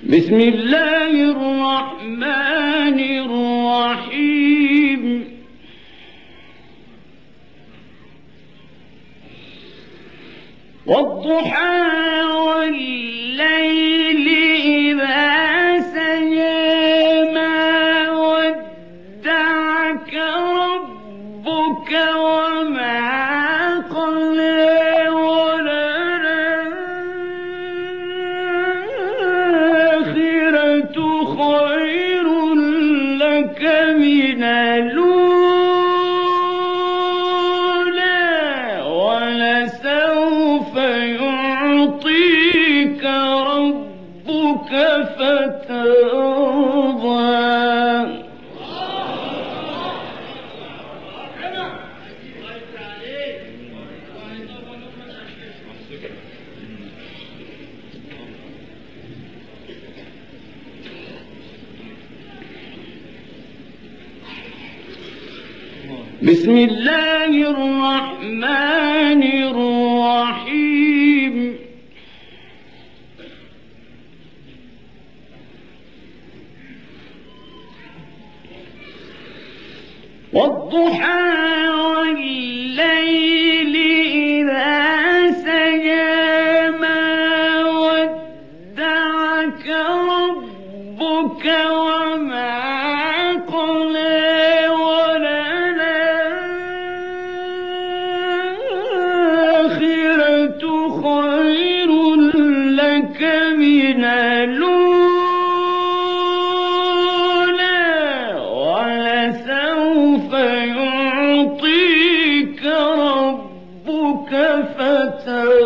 بسم الله الرحمن الرحيم. والضحى والليل إذا سجى ما ودعك ربك وما قلى وللآخرة خير لك من الأولى ولسوف يعطيك ربك فترضى. بسم الله الرحمن الرحيم. والضحى والليل إذا سجى ما ودعك ربك وما قلى وللآخرة خير لك من الأولى ولسوف يعطيك ربك فترضى.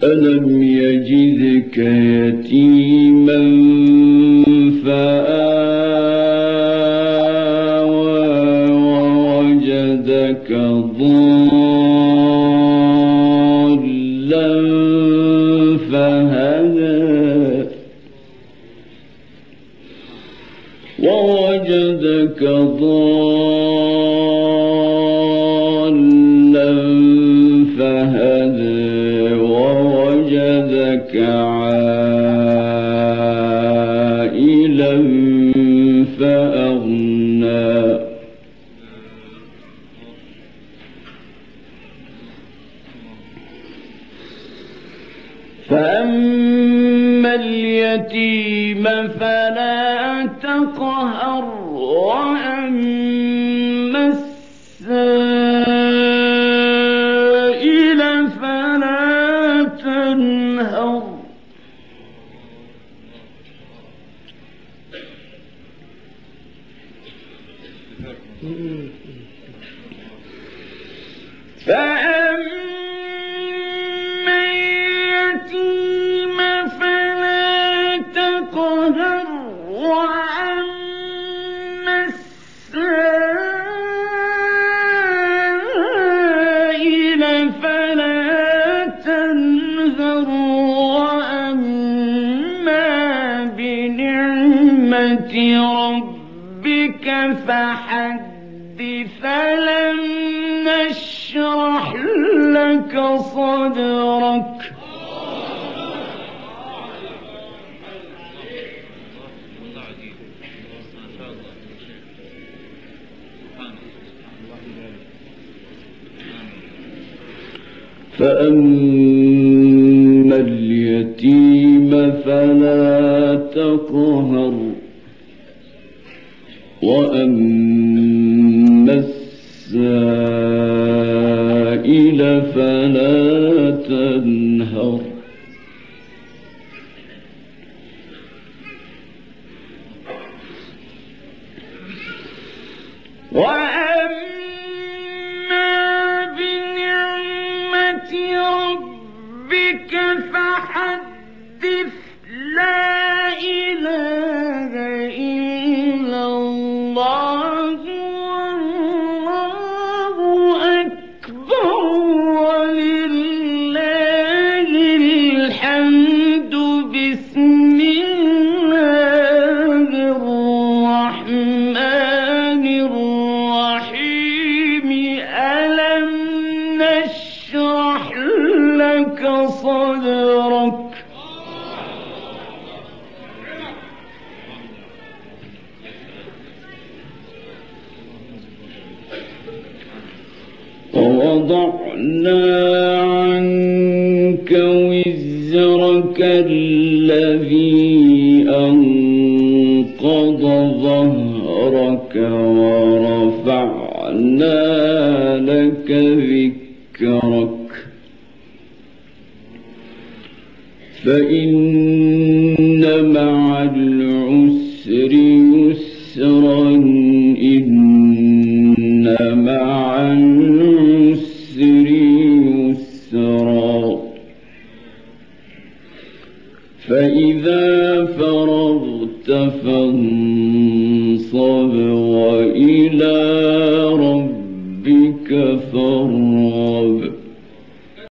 ألم يجدك يتيما فآوى ووجدك ضالا فهدى ووجدك ضالا فهدى ووجدك عائلا فأغنى فأما اليتيم فلا تقهر وأما السائل فلا تنهر. فأما اليتيم فلا تقهر وأما السائل فلا تنهر وأما بنعمة ربك فحدث. ألم نشرح لك صدرك فأما اليتيم فلا تقهر وأما السائل فلا تنهر. وأما بنعمة ربك فحدث. لا إله إلا الله والله أكبر ولله الحمد. بسم الله الرحمن ووضعنا عنك وزرك الذي أنقض ظهرك ورفعنا لك ذكرك فإن مع العسر يسرا إن مع العسر يسرا فإذا فرغت فانصب وإلى ربك فارغب